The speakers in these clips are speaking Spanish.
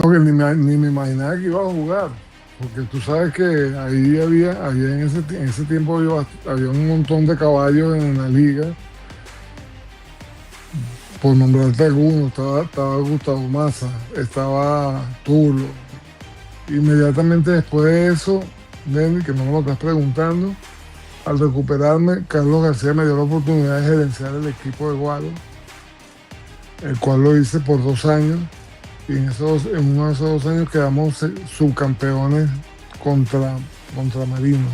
No, que ni me imaginaba que iba a jugar, porque tú sabes que ahí en ese tiempo había un montón de caballos en la liga, por nombrarte algunos, estaba Gustavo Massa, estaba Tulo. Inmediatamente después de eso, Denny, que no me lo estás preguntando, al recuperarme, Carlos García me dio la oportunidad de gerenciar el equipo de Guaro, el cual lo hice por 2 años. Y en uno de esos 2 años quedamos subcampeones contra, contra Marinos.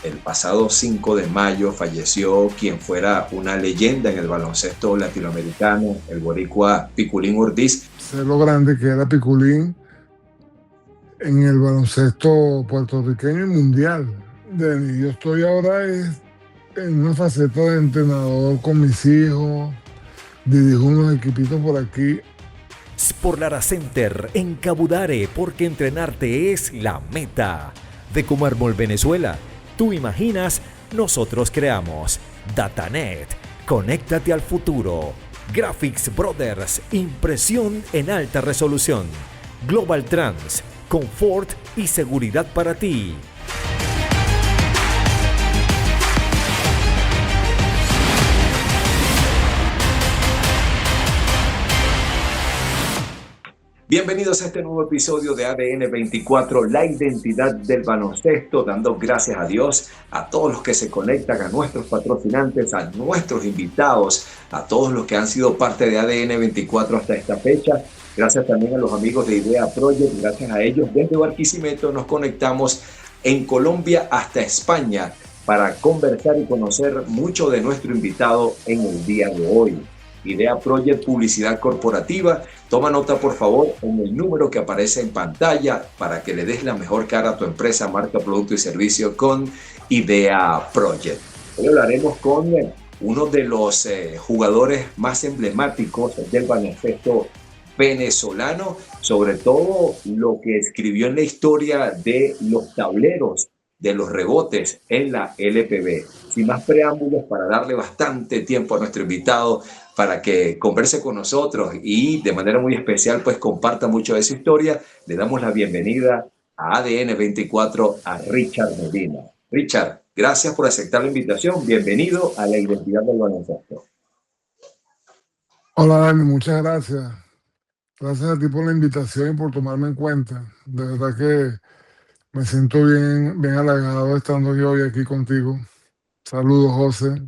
El pasado 5 de mayo falleció quien fuera una leyenda en el baloncesto latinoamericano, el boricua Piculín Ortiz. Sé lo grande que era Piculín en el baloncesto puertorriqueño y mundial. Yo estoy ahora en una faceta de entrenador con mis hijos, dirijo unos equipitos por aquí. Por Lara Center en Cabudare, porque entrenarte es la meta. De Comarmol Venezuela, tú imaginas, nosotros creamos. Datanet, conéctate al futuro. Graphics Brothers, impresión en alta resolución. Global Trans, confort y seguridad para ti. Bienvenidos a este nuevo episodio de ADN 24, la identidad del baloncesto, dando gracias a Dios a todos los que se conectan, a nuestros patrocinantes, a nuestros invitados, a todos los que han sido parte de ADN 24 hasta esta fecha. Gracias también a los amigos de Idea Project, gracias a ellos desde Barquisimeto nos conectamos en Colombia hasta España para conversar y conocer mucho de nuestro invitado en el día de hoy. Idea Project Publicidad Corporativa. Toma nota, por favor, en el número que aparece en pantalla para que le des la mejor cara a tu empresa, marca, producto y servicio con Idea Project. Hoy hablaremos con uno de los jugadores más emblemáticos del baloncesto venezolano, sobre todo lo que escribió en la historia de los tableros de los rebotes en la LPB. Sin más preámbulos, para darle bastante tiempo a nuestro invitado para que converse con nosotros y de manera muy especial pues comparta mucho de su historia, le damos la bienvenida a ADN 24 a Richard Medina. Richard, gracias por aceptar la invitación. Bienvenido a la identidad del baloncesto. Hola Dani, muchas gracias. Gracias a ti por la invitación y por tomarme en cuenta. De verdad que me siento bien halagado estando yo hoy aquí contigo. Saludos, José.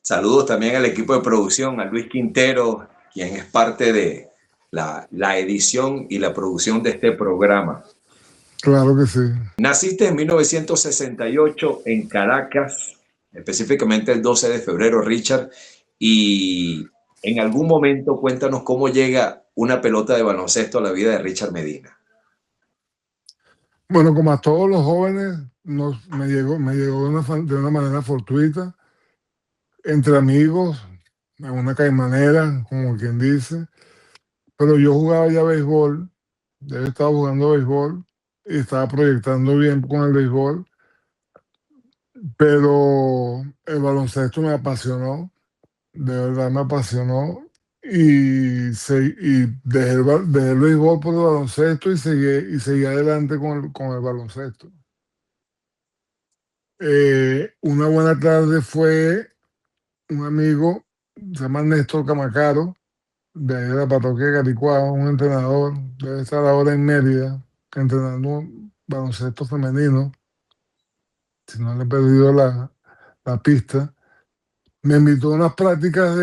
Saludos también al equipo de producción, a Luis Quintero, quien es parte de la edición y la producción de este programa. Claro que sí. Naciste en 1968 en Caracas, específicamente el 12 de febrero, Richard, y en algún momento cuéntanos cómo llega una pelota de baloncesto a la vida de Richard Medina. Bueno, como a todos los jóvenes, me llegó de una manera fortuita, entre amigos, en una caimanera, como quien dice. Pero yo jugaba ya béisbol, ya estaba jugando béisbol y estaba proyectando bien con el béisbol, pero el baloncesto me apasionó, de verdad me apasionó y dejé el béisbol por el baloncesto y seguí adelante con el baloncesto. Una buena tarde fue un amigo, se llama Néstor Camacaro, de ahí de la parroquia de Caricuao, un entrenador, debe estar ahora en Mérida, entrenando baloncesto femenino, si no le he perdido la pista. Me invitó a unas prácticas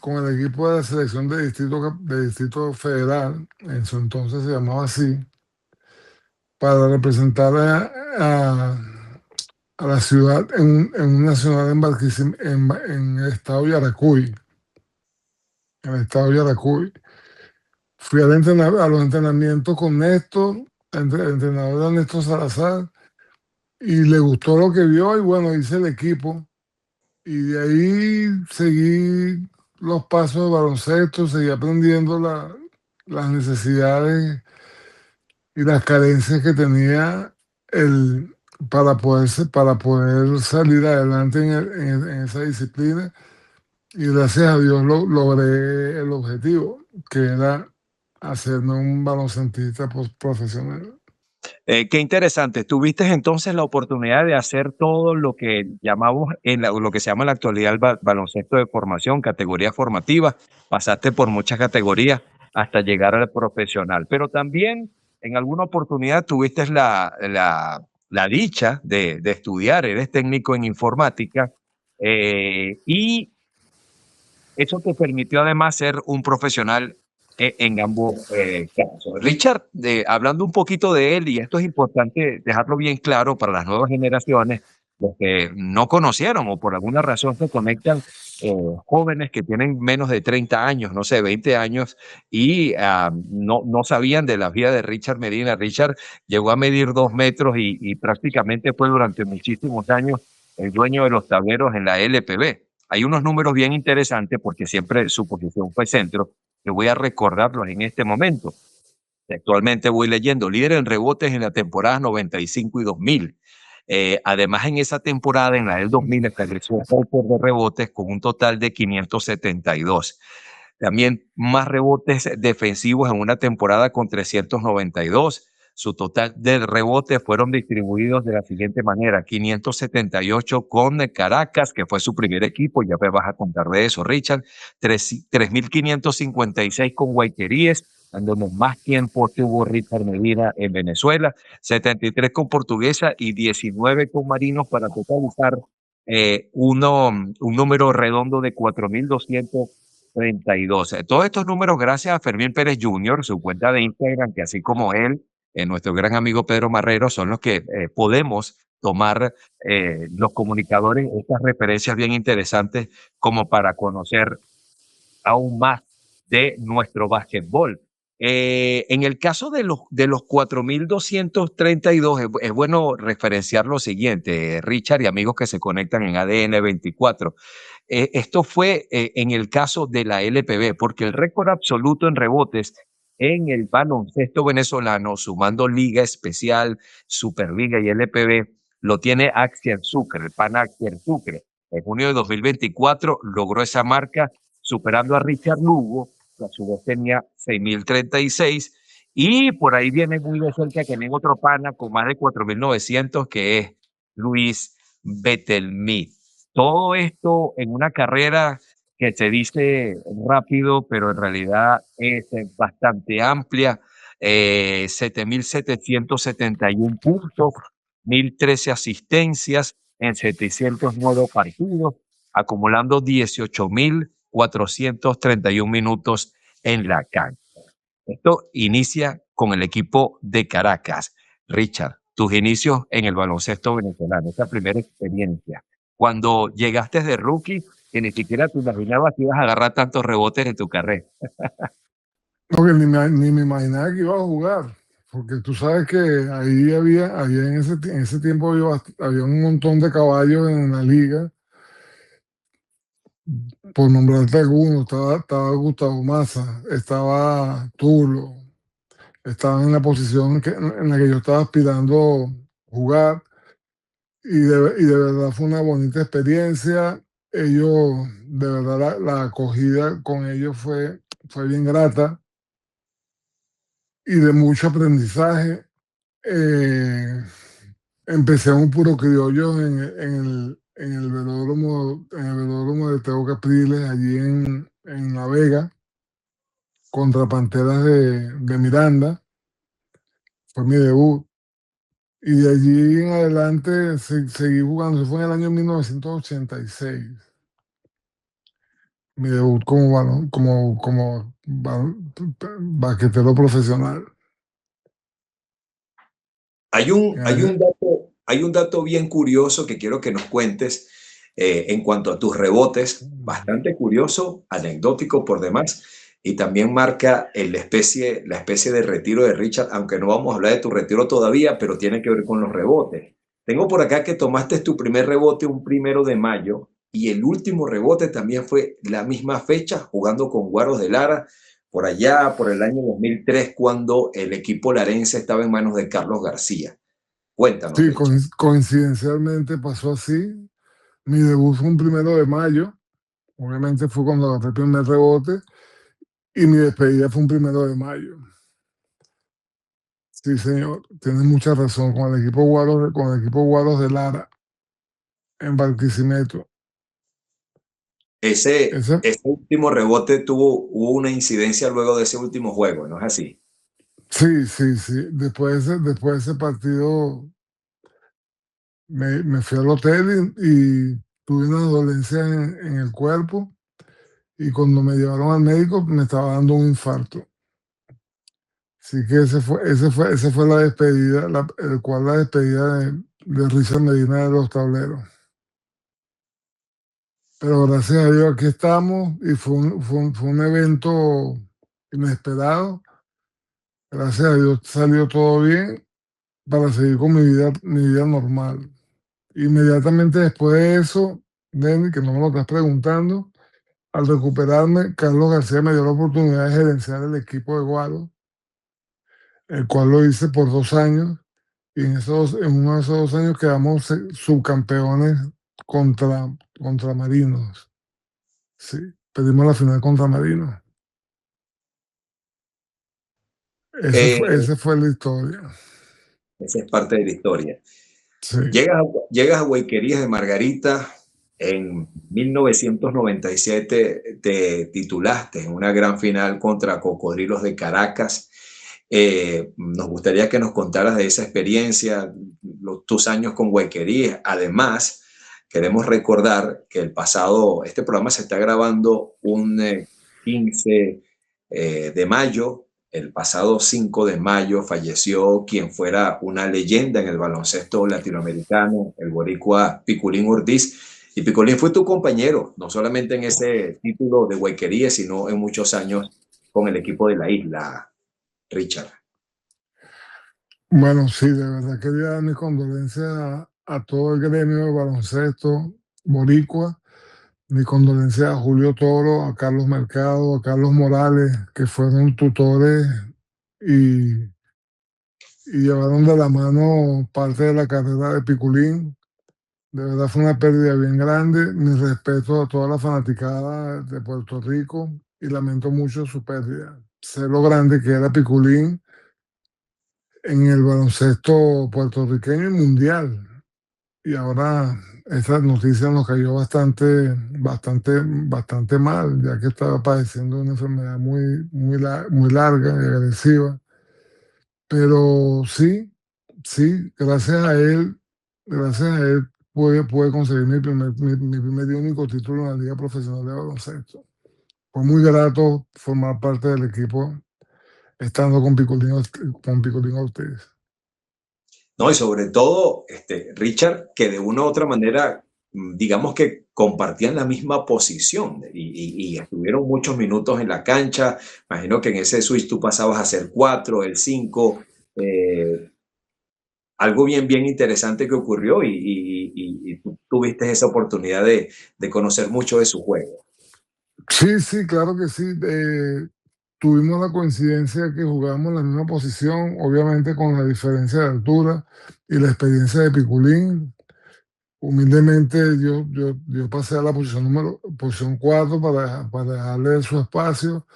con el equipo de la selección de distrito federal, en su entonces se llamaba así, para representar a la ciudad en un nacional en el estado de Yaracuy. En el estado de Yaracuy. Fui a los entrenamientos con Néstor, el entrenador de Néstor Salazar, y le gustó lo que vio y bueno, hice el equipo. Y de ahí seguí los pasos de baloncesto, seguí aprendiendo las necesidades y las carencias que tenía para poder salir adelante en esa disciplina. Y gracias a Dios logré el objetivo, que era hacerme un baloncestista profesional. Qué interesante. Tuviste entonces la oportunidad de hacer todo lo que llamamos lo que se llama en la actualidad el baloncesto de formación, categoría formativa. Pasaste por muchas categorías hasta llegar al profesional, pero también en alguna oportunidad tuviste la dicha de estudiar, eres técnico en informática y eso te permitió además ser un profesional en ambos casos. Richard, hablando un poquito de él, y esto es importante dejarlo bien claro para las nuevas generaciones, los que no conocieron o por alguna razón se conectan, jóvenes que tienen menos de 30 años, no sé, 20 años, y no sabían de la vida de Richard Medina. Richard llegó a medir 2 metros y prácticamente fue durante muchísimos años el dueño de los tableros en la LPB. Hay unos números bien interesantes porque siempre su posición fue centro, que voy a recordarlos en este momento. Actualmente voy leyendo, líder en rebotes en la temporada 95 y 2000. Además, en esa temporada, en la del 2000, estableció récord de rebotes con un total de 572. También más rebotes defensivos en una temporada con 392. Su total de rebotes fueron distribuidos de la siguiente manera: 578 con Caracas, que fue su primer equipo, ya me vas a contar de eso, Richard. 3.556 con Guayqueríes, donde más tiempo tuvo Richard Medina en Venezuela. 73 con Portuguesa y 19 con Marinos, para totalizar un número redondo de 4.232. Todos estos números gracias a Fermín Pérez Jr., su cuenta de Instagram, que así como él, nuestro gran amigo Pedro Marrero, son los que podemos tomar los comunicadores estas referencias bien interesantes como para conocer aún más de nuestro básquetbol. En el caso de los 4.232, es bueno referenciar lo siguiente, Richard y amigos que se conectan en ADN 24. Esto fue en el caso de la LPB, porque el récord absoluto en rebotes en el baloncesto venezolano, sumando Liga Especial, Superliga y LPB, lo tiene Axier Sucre, el PAN Axier Sucre. En junio de 2024 logró esa marca, superando a Richard Lugo, que a su vez tenía 6.036, y por ahí viene muy de cerca también otro pana con más de 4.900, que es Luis Betelmit. Todo esto en una carrera que se dice rápido, pero en realidad es bastante amplia. 7.771 puntos, 1.013 asistencias en 709 partidos, acumulando 18.431 minutos en la cancha. Esto inicia con el equipo de Caracas. Richard, tus inicios en el baloncesto venezolano, esa primera experiencia. Cuando llegaste de rookie, que ni siquiera te imaginabas que ibas a agarrar tantos rebotes en tu carrera. No, que ni me imaginaba que iba a jugar, porque tú sabes que ahí había en ese tiempo había un montón de caballos en la liga. Por nombrarte algunos, estaba Gustavo Massa, estaba Tulo, estaban en la posición en la que yo estaba aspirando a jugar, y de verdad fue una bonita experiencia. Ellos, de verdad, la acogida con ellos fue bien grata y de mucho aprendizaje. Empecé un puro criollo en el velódromo de Teo Capriles, allí en La Vega, contra Panteras de Miranda. Fue mi debut. Y de allí en adelante seguí jugando. Eso fue en el año 1986. Mi debut como basquetero profesional. Hay un dato bien curioso que quiero que nos cuentes en cuanto a tus rebotes, bastante curioso, anecdótico por demás, y también marca la especie de retiro de Richard, aunque no vamos a hablar de tu retiro todavía, pero tiene que ver con los rebotes. Tengo por acá que tomaste tu primer rebote un 1 de mayo, y el último rebote también fue la misma fecha, jugando con Guaros de Lara, por allá, por el año 2003, cuando el equipo larense estaba en manos de Carlos García. Cuéntanos, Sí, Richard. coincidencialmente pasó así. Mi debut fue un 1 de mayo. Obviamente fue cuando agarré el primer rebote. y mi despedida fue un 1 de mayo. Sí, señor, tienes mucha razón, con el equipo Guaros de Lara, en Barquisimeto. Ese, Ese, ese último rebote hubo una incidencia luego de ese último juego, ¿no es así? sí, sí, sí. Después de ese partido me fui al hotel y tuve una dolencia en el cuerpo y cuando me llevaron al médico me estaba dando un infarto. Así que esa fue la despedida, la despedida de Richard Medina de los Tableros. Pero gracias a Dios aquí estamos y fue un evento inesperado. Gracias a Dios salió todo bien para seguir con mi vida normal. Inmediatamente después de eso, Denny, que no me lo estás preguntando, al recuperarme, Carlos García me dio la oportunidad de gerenciar el equipo de Guaro, el cual lo hice por 2 años, y en uno de esos 2 años quedamos subcampeones contra Marinos. Sí, perdimos la final contra Marinos. Eh, Esa fue la historia. Esa es parte de la historia. Sí, Llegas a Guayquerías de Margarita en 1997, te titulaste en una gran final contra Cocodrilos de Caracas. Nos gustaría que nos contaras de esa experiencia, tus años con Guayquerías. Además, queremos recordar que este programa se está grabando un 15 de mayo. El pasado 5 de mayo falleció quien fuera una leyenda en el baloncesto latinoamericano, el boricua Piculín Ortiz. Y Piculín fue tu compañero, no solamente en ese título de Guayquerías, sino en muchos años con el equipo de la isla, Richard. bueno, sí, de verdad quería dar mis condolencias a todo el gremio de baloncesto boricua. Mi condolencia a Julio Toro, a Carlos Mercado, a Carlos Morales, que fueron tutores y, y llevaron de la mano parte de la carrera de Piculín. De verdad fue una pérdida bien grande. Mi respeto a toda la fanaticada de Puerto Rico y lamento mucho su pérdida. Sé lo grande que era Piculín en el baloncesto puertorriqueño y mundial. Y ahora esa noticia nos cayó bastante mal, ya que estaba padeciendo una enfermedad muy larga y agresiva. Pero sí, sí, gracias a él pude conseguir mi primer y único título en la Liga Profesional de Baloncesto. Fue muy grato formar parte del equipo estando con Picolín Ortiz. No, y sobre todo, Richard, que de una u otra manera, digamos que compartían la misma posición y estuvieron muchos minutos en la cancha. Imagino que en ese switch tú pasabas a ser 4, el 5. Algo bien interesante que ocurrió y tú tuviste esa oportunidad de conocer mucho de su juego. Sí, sí, claro que sí. Tuvimos la coincidencia que jugábamos en la misma posición, obviamente con la diferencia de altura y la experiencia de Piculín. Humildemente yo pasé a la posición 4 para dejarle su espacio.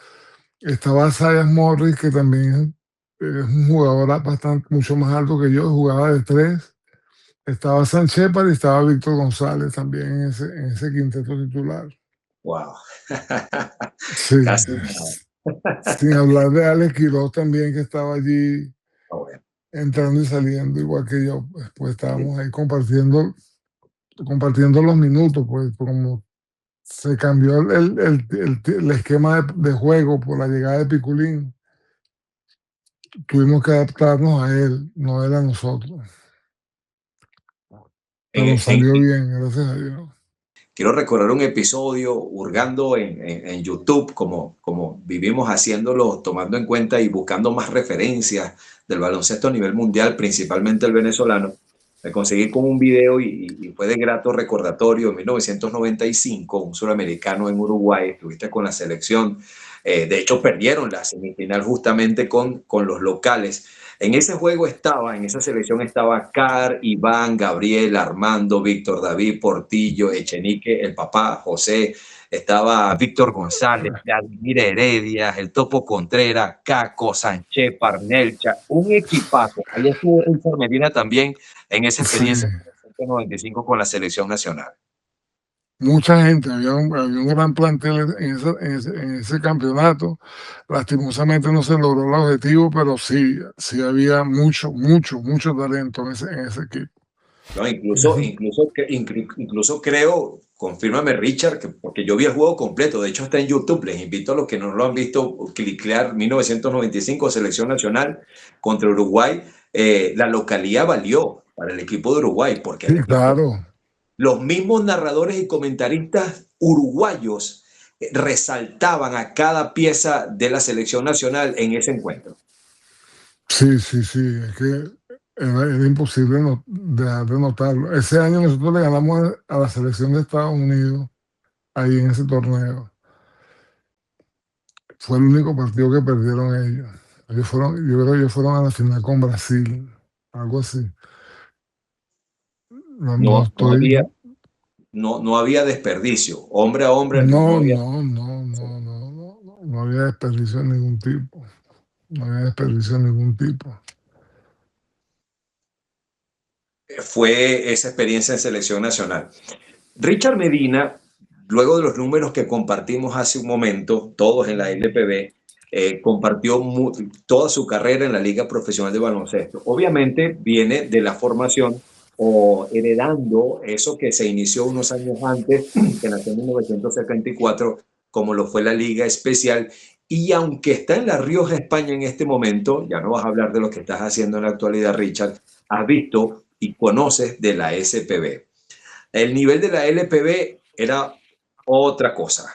Estaba Sayas Morris, que también es un jugador mucho más alto que yo, jugaba de 3. Estaba Sánchez y estaba Víctor González también en ese quinteto titular. Wow. Sí, Casi nada. sin hablar de Alex Quiroz también, que estaba allí Ah, bueno. entrando y saliendo igual que yo. Pues Sí. estábamos ahí compartiendo los minutos, pues como se cambió el esquema de juego por la llegada de Piculín, tuvimos que adaptarnos a él, no él a nosotros. Pero En, en, salió bien, gracias a Dios. Quiero recordar un episodio hurgando en YouTube, como vivimos haciéndolo, tomando en cuenta y buscando más referencias del baloncesto a nivel mundial, principalmente el venezolano. Me conseguí con un video y fue de grato recordatorio. En 1995, un suramericano en Uruguay, estuviste con la selección. De hecho, perdieron la semifinal justamente con los locales. En ese juego en esa selección estaba Car, Iván, Gabriel, Armando, Víctor David, Portillo, Echenique, el papá, José, estaba Víctor González, Vladimir Heredia, el Topo Contreras, Caco, Sánchez, Parnelcha, un equipazo. Ahí estuvo Richard Medina también en esa Sí, experiencia en 1995 con la selección nacional. mucha gente, había un gran plantel en ese campeonato. Lastimosamente no se logró el objetivo, pero sí, sí había mucho talento en ese equipo. No, Eso- incluso creo, confírmame Richard, porque yo vi el juego completo, de hecho está en YouTube, les invito a los que no lo han visto, cliquear 1995, Selección Nacional contra Uruguay, la localía valió para el equipo de Uruguay, porque sí, claro. los mismos narradores y comentaristas uruguayos resaltaban a cada pieza de la Selección Nacional en ese encuentro. Sí, es que era imposible dejar de notarlo. Ese año nosotros le ganamos a la selección de Estados Unidos ahí en ese torneo. Fue el único partido que perdieron ellos. Yo creo que ellos fueron a la final con Brasil, algo así. No No, no estoy, había, no había desperdicio, hombre a hombre no había. no había desperdicio de ningún tipo. No había desperdicio de ningún tipo. Fue esa experiencia en selección nacional. Richard Medina, luego de los números que compartimos hace un momento, todos en la LPB, compartió toda su carrera en la Liga Profesional de Baloncesto. Obviamente viene de la formación o heredando eso que se inició unos años antes, que nació en 1974, como lo fue la Liga Especial. Y aunque está en La Rioja, España en este momento, ya no vas a hablar de lo que estás haciendo en la actualidad, Richard, has visto y conoces de la SPB. El nivel de la LPB era otra cosa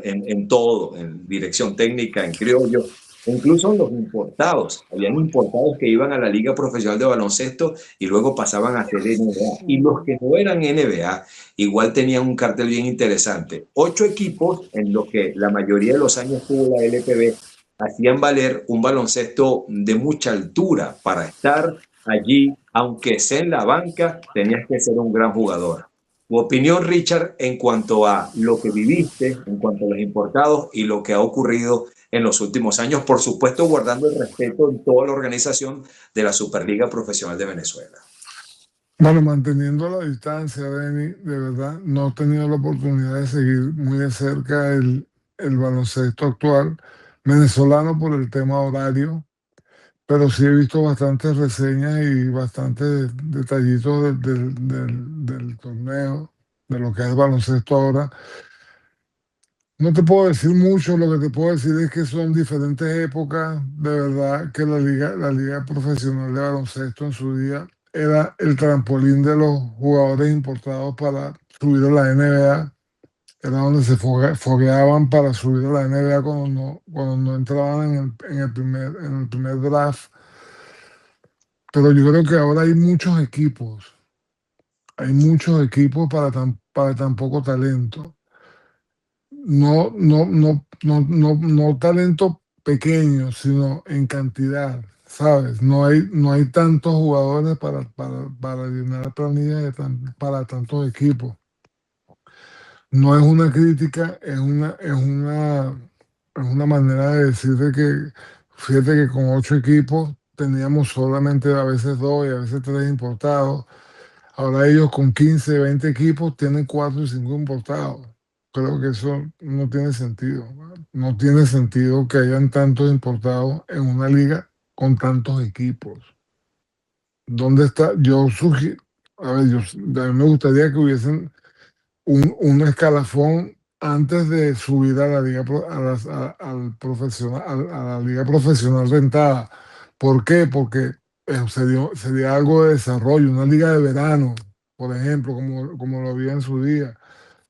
en todo, en dirección técnica, en criollo, incluso en los importados. Habían importados que iban a la Liga Profesional de Baloncesto y luego pasaban a ser NBA. Y los que no eran NBA igual tenían un cartel bien interesante. 8 equipos en los que la mayoría de los años tuvo la LPB hacían valer un baloncesto de mucha altura para estar allí, aunque sea en la banca, tenías que ser un gran jugador. Tu opinión, Richard, en cuanto a lo que viviste, en cuanto a los importados y lo que ha ocurrido en los últimos años, por supuesto, guardando el respeto en toda la organización de la Superliga Profesional de Venezuela. Bueno, manteniendo la distancia, Benny, de verdad, no he tenido la oportunidad de seguir muy de cerca el baloncesto actual venezolano por el tema horario, pero sí he visto bastantes reseñas y bastantes detallitos del torneo, de lo que es el baloncesto ahora. No te puedo decir mucho, lo que te puedo decir es que son diferentes épocas. De verdad que la liga profesional de baloncesto en su día era el trampolín de los jugadores importados para subir a la NBA. Era donde se fogueaban para subir a la NBA cuando no entraban en el primer draft. Pero yo creo que ahora hay muchos equipos para tan poco talento. No talento pequeño, sino en cantidad, ¿sabes? No hay tantos jugadores para llenar planillas para tantos equipos. No es una crítica, es una manera de decir de que, fíjate que con 8 equipos teníamos solamente a veces 2 y a veces 3 importados. Ahora ellos con 15 20 equipos tienen 4 y 5 importados. Creo que eso no tiene sentido, ¿no? No tiene sentido que hayan tantos importados en una liga con tantos equipos. ¿Dónde está? A ver, a mí me gustaría que hubiesen un escalafón antes de subir a la liga al profesional, a la liga profesional rentada. ¿Por qué? Porque sería algo de desarrollo, una liga de verano, por ejemplo, como lo había en su día.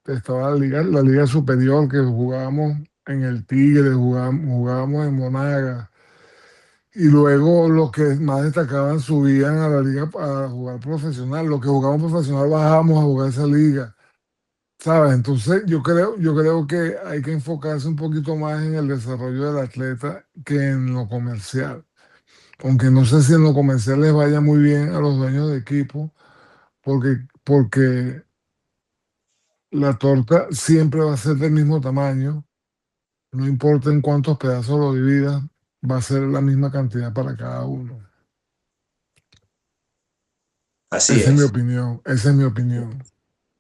Estaba la liga superior que jugábamos en el Tigre, jugábamos en Monagas. Y luego los que más destacaban subían a la liga a jugar profesional. Los que jugaban profesional bajábamos a jugar esa liga. ¿Sabes? Entonces yo creo que hay que enfocarse un poquito más en el desarrollo del atleta que en lo comercial. Aunque no sé si en lo comercial les vaya muy bien a los dueños de equipo, porque la torta siempre va a ser del mismo tamaño, no importa en cuántos pedazos lo dividas, va a ser la misma cantidad para cada uno. Así Esa es mi es. opinión, esa es mi opinión.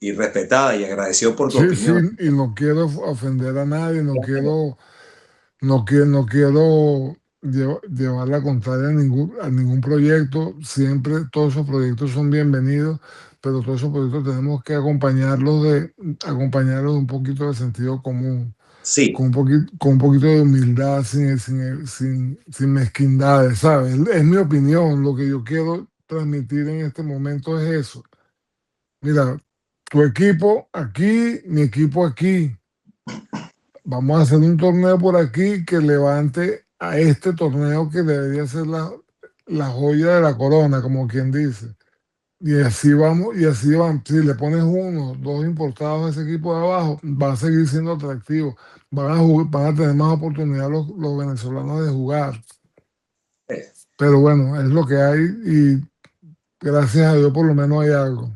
Y respetada y agradecido por tu Sí, sí, opinión. y no quiero ofender a nadie, no quiero llevar la contraria a ningún proyecto. Siempre todos esos proyectos son bienvenidos, pero todos esos proyectos tenemos que acompañarlos de un poquito de sentido común, Sí, con un poquito de humildad, sin mezquindades, ¿sabes? Es mi opinión, lo que yo quiero transmitir en este momento es eso. Mira, tu equipo aquí, mi equipo aquí. Vamos a hacer un torneo por aquí que levante a este torneo que debería ser la joya de la corona, como quien dice. Y así vamos, y así van. Si le pones uno, dos importados a ese equipo de abajo, va a seguir siendo atractivo. Van a tener más oportunidad los venezolanos de jugar. eh, Pero bueno, es lo que hay y gracias a Dios por lo menos hay algo.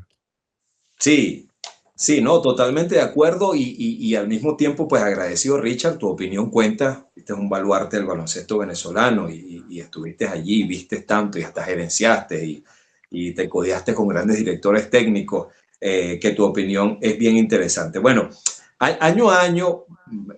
sí, sí, no, totalmente de acuerdo y al mismo tiempo, pues agradecido, Richard, tu opinión cuenta. Este es un baluarte del baloncesto venezolano y estuviste allí, viste tanto y hasta gerenciaste y te codeaste con grandes directores técnicos, que tu opinión es bien interesante. Bueno, año a año,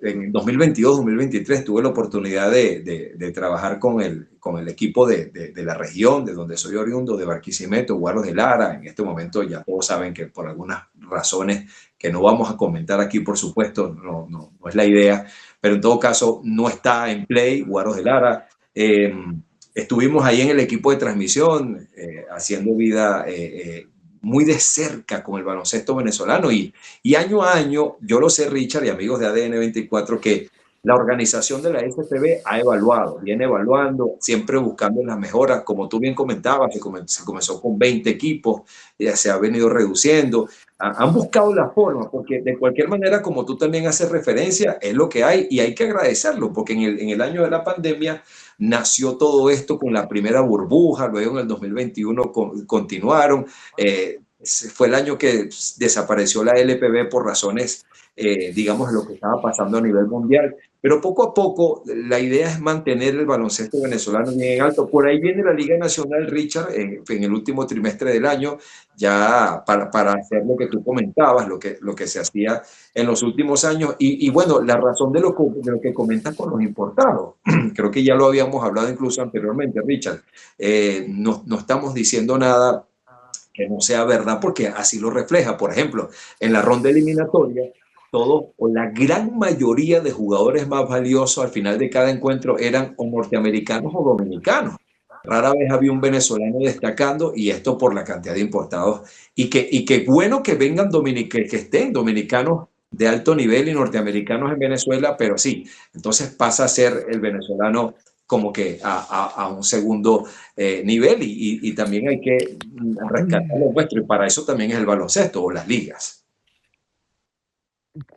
en 2022, 2023, tuve la oportunidad de trabajar con el equipo de la región, de donde soy oriundo, de Barquisimeto, Guaros de Lara. En este momento ya todos saben que por algunas razones que no vamos a comentar aquí, por supuesto, no es la idea, pero en todo caso no está en play Guaros de Lara. Estuvimos ahí en el equipo de transmisión, haciendo vida muy de cerca con el baloncesto venezolano y año a año, yo lo sé, Richard, y amigos de ADN 24, que la organización de la STV ha evaluado, viene evaluando, siempre buscando las mejoras. Como tú bien comentabas, se comenzó con 20 equipos, ya se ha venido reduciendo. Han buscado la forma, porque de cualquier manera, como tú también haces referencia, es lo que hay y hay que agradecerlo, porque en el año de la pandemia nació todo esto con la primera burbuja, luego en el 2021 continuaron. Fue el año que desapareció la LPB por razones, digamos, de lo que estaba pasando a nivel mundial. Pero poco a poco la idea es mantener el baloncesto venezolano bien en alto. Por ahí viene la Liga Nacional, Richard, en el último trimestre del año, ya para hacer lo que tú comentabas, lo que se hacía en los últimos años. Y bueno, la razón de lo que comentas con los importados, creo que ya lo habíamos hablado incluso anteriormente, Richard. No estamos diciendo nada que no sea verdad, porque así lo refleja. Por ejemplo, en la ronda eliminatoria, todos o la gran mayoría de jugadores más valiosos al final de cada encuentro eran o norteamericanos o dominicanos. Rara vez había un venezolano destacando, y esto por la cantidad de importados. Y que bueno que vengan que estén dominicanos de alto nivel y norteamericanos en Venezuela, pero sí, entonces pasa a ser el venezolano como que a un segundo nivel y también hay que rescatar lo nuestro y para eso también es el baloncesto o las ligas.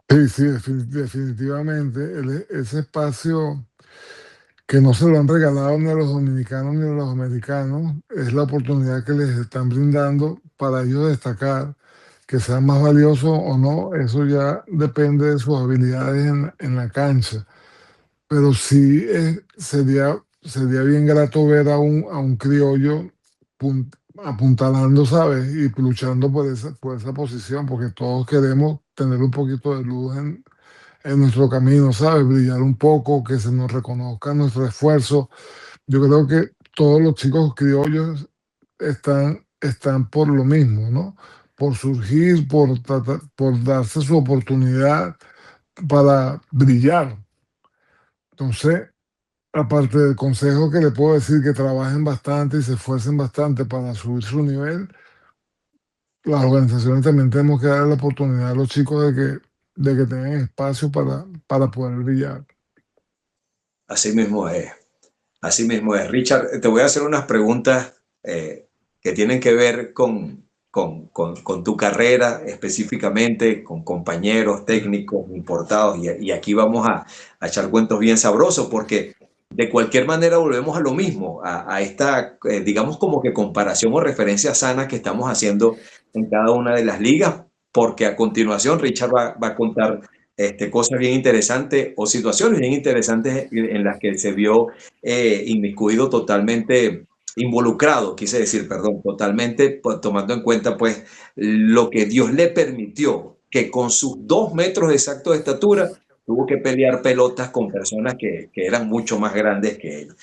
Sí, sí, definitivamente. Ese espacio que no se lo han regalado ni a los dominicanos ni a los americanos, es la oportunidad que les están brindando para ellos destacar, que sean más valiosos o no, eso ya depende de sus habilidades en la cancha. Pero sí sería bien grato ver a un criollo apuntalando, ¿sabes? Y luchando por esa posición, porque todos queremos tener un poquito de luz en nuestro camino, ¿sabes? Brillar un poco, que se nos reconozca nuestro esfuerzo. Yo creo que todos los chicos criollos están por lo mismo, ¿no? Por surgir, por darse su oportunidad para brillar. Entonces, aparte del consejo que le puedo decir, que trabajen bastante y se esfuercen bastante para subir su nivel, las organizaciones también tenemos que dar la oportunidad a los chicos de que tengan espacio para poder brillar. Así mismo es. Así mismo es. Richard, te voy a hacer unas preguntas que tienen que ver con tu carrera específicamente, con compañeros técnicos importados, y aquí vamos a echar cuentos bien sabrosos porque de cualquier manera volvemos a lo mismo, a esta, digamos como que comparación o referencia sana que estamos haciendo en cada una de las ligas, porque a continuación Richard va a contar cosas bien interesantes o situaciones bien interesantes en las que se vio inmiscuido totalmente, involucrado, quise decir, perdón, totalmente, pues, tomando en cuenta pues lo que Dios le permitió, que con sus 2 metros exactos de estatura tuvo que pelear pelotas con personas que eran mucho más grandes que él.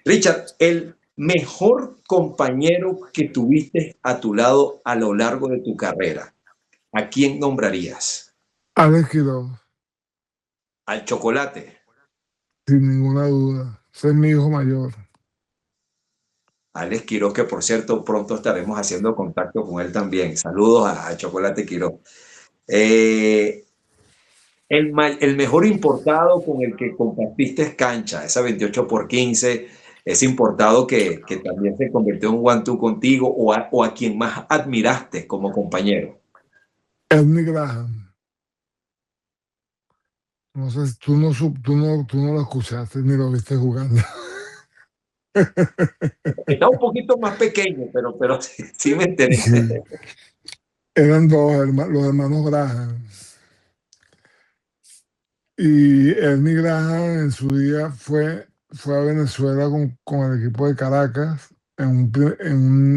Richard, el mejor compañero que tuviste a tu lado a lo largo de tu carrera, ¿a quién nombrarías? Alex Quiroz, Al Chocolate. sin ninguna duda. Ese es mi hijo mayor. Alex Quiroz, que por cierto pronto estaremos haciendo contacto con él también. Saludos a Chocolate Quiroz. Eh, el mejor importado con el que compartiste cancha, esa 28x15, ese importado que también se convirtió en one-two contigo o a quien más admiraste como compañero. Ernie Graham. No sé, tú no lo escuchaste ni lo viste jugando. Está un poquito más pequeño, pero sí, sí me enteré. Eran los hermanos Graham. Y Ernie Graham en su día fue a Venezuela con el equipo de Caracas en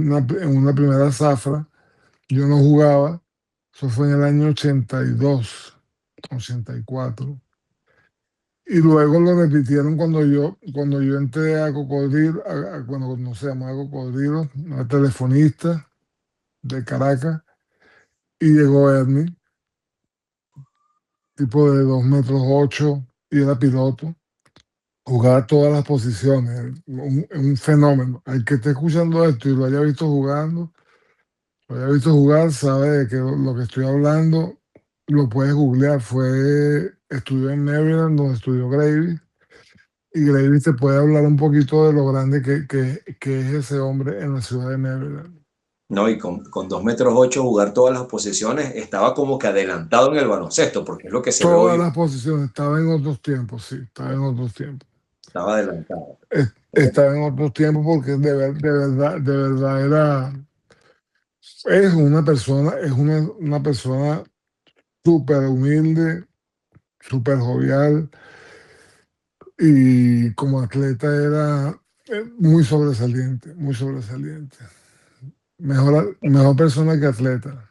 una primera zafra. Yo no jugaba. Eso fue en el año 82, 84. Y luego lo repitieron cuando yo entré a Cocodrilo, cuando se llamaba Cocodrilo, una telefonista de Caracas, y llegó Ernie, tipo de 2 metros 8, y era piloto. Jugaba todas las posiciones, un fenómeno. El que esté escuchando esto y lo haya visto jugando, lo haya visto jugar, sabe de que lo que estoy hablando lo puedes googlear. Estudió en Maryland, donde estudió Gravy, y Gravy te puede hablar un poquito de lo grande que es ese hombre en la ciudad de Maryland. No, y con 2 metros 8 jugar todas las posiciones, estaba como que adelantado en el baloncesto, porque es lo que se ve Todas hoy, las posiciones, estaba en otros tiempos, sí, estaba en otros tiempos. estaba adelantado. Estaba en otros tiempos porque de verdad es una persona súper humilde, súper jovial, y como atleta era muy sobresaliente, muy sobresaliente. Mejor persona que atleta.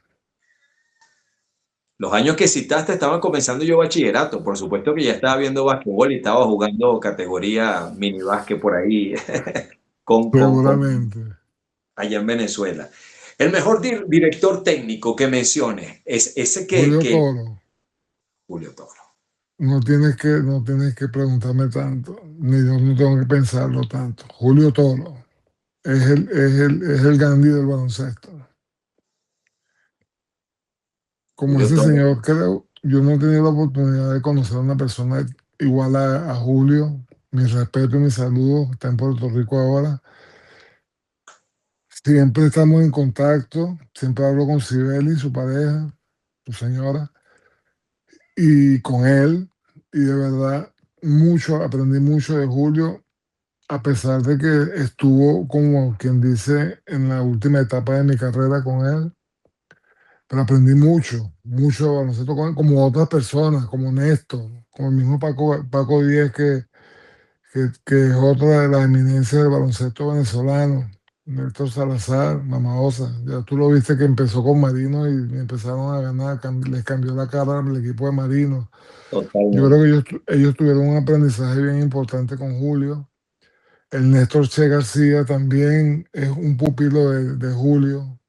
Los años que citaste estaban comenzando yo bachillerato, por supuesto que ya estaba viendo basquetbol y estaba jugando categoría mini básquet por ahí Seguramente. allá en Venezuela. El mejor director técnico que menciones es ese Julio Toro. Julio Toro. No tienes que preguntarme tanto, ni yo no tengo que pensarlo tanto. Julio Toro es el Gandhi del baloncesto. Como Julio ese Toro. señor, creo, yo no he tenido la oportunidad de conocer a una persona igual a Julio. Mi respeto y mi saludo. Está en Puerto Rico ahora. Siempre estamos en contacto. Siempre hablo con Sibeli, su pareja, su señora, y con él. Y de verdad, aprendí mucho de Julio, a pesar de que estuvo, como quien dice, en la última etapa de mi carrera con él. Pero aprendí mucho, mucho de baloncesto con él, como otras personas, como Néstor, como el mismo Paco Díez, que es otra de las eminencias del baloncesto venezolano. Néstor Salazar, Mama Osa. Ya tú lo viste que empezó con Marino y empezaron a ganar, les cambió la cara al equipo de Marino. Yo Totalmente. creo que ellos tuvieron un aprendizaje bien importante con Julio. El Néstor Che García también es un pupilo de Julio.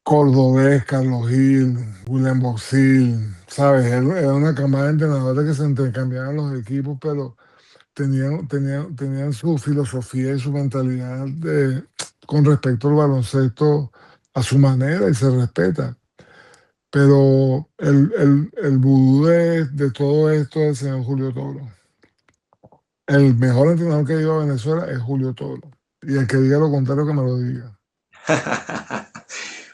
Cordobés, Carlos Gil, William Boxil, ¿sabes? Era una camada de entrenadores que se intercambiaban los equipos, pero tenían su filosofía y su mentalidad con respecto al baloncesto a su manera, y se respeta. Pero el vudú de todo esto es el señor Julio Toro. El mejor entrenador que ha ido a Venezuela es Julio Toro. Y el que diga lo contrario, que me lo diga.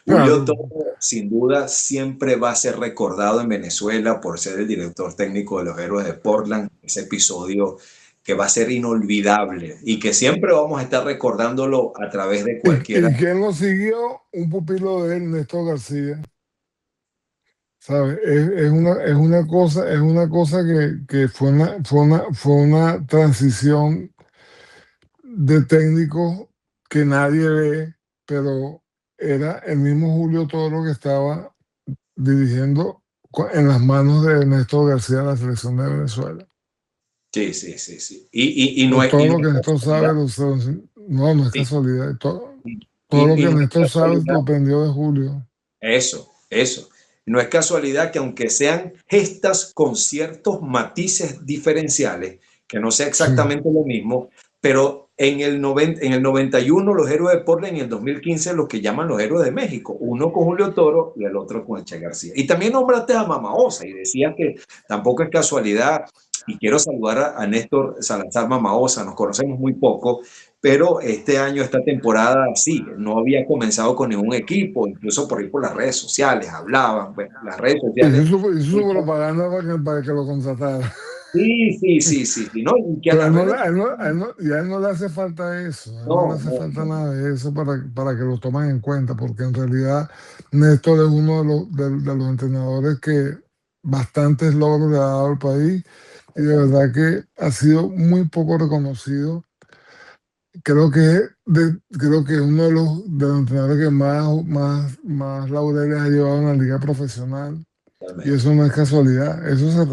Julio Claro, Toro, sin duda, siempre va a ser recordado en Venezuela por ser el director técnico de los Héroes de Portland. Ese episodio que va a ser inolvidable y que siempre vamos a estar recordándolo a través de cualquiera. Y quién lo siguió, un pupilo de él, Néstor García, ¿sabes? Es una cosa que fue una transición de técnico que nadie ve, pero era el mismo Julio Toro que estaba dirigiendo en las manos de Néstor García la selección de Venezuela. Sí, sí, sí, sí. Y no Por es, todo y no lo que es Néstor sabe, casualidad. no es Sí, casualidad. y, Todo lo y que no es Néstor sabe casualidad. lo aprendió de Julio. Eso. No es casualidad que aunque sean gestas con ciertos matices diferenciales, que no sea Sí. exactamente lo mismo, pero en el 91 los héroes de Portland y en el 2015 los que llaman los héroes de México, uno con Julio Toro y el otro con el Che García. Y también nombraste a Mama Osa y decías que tampoco es casualidad, y quiero saludar a Néstor Salazar Mama Osa, nos conocemos muy poco, pero este año, esta temporada, sí, no había comenzado con ningún equipo, incluso por ahí por las redes sociales, hablaban, bueno, las redes sociales. Hizo su propaganda para que lo contratara. Sí, sí, sí, sí, sí, ¿no? Y que a Pero las redes, ya a él no le hace falta eso, a él no le no, hace no, falta no, nada de eso para que lo tomen en cuenta, porque en realidad Néstor es uno de los entrenadores que bastantes logros le ha dado al país y de verdad que ha sido muy poco reconocido. Creo que es uno de los entrenadores que más laureles ha llevado en la liga profesional y totalmente. eso no es casualidad, eso se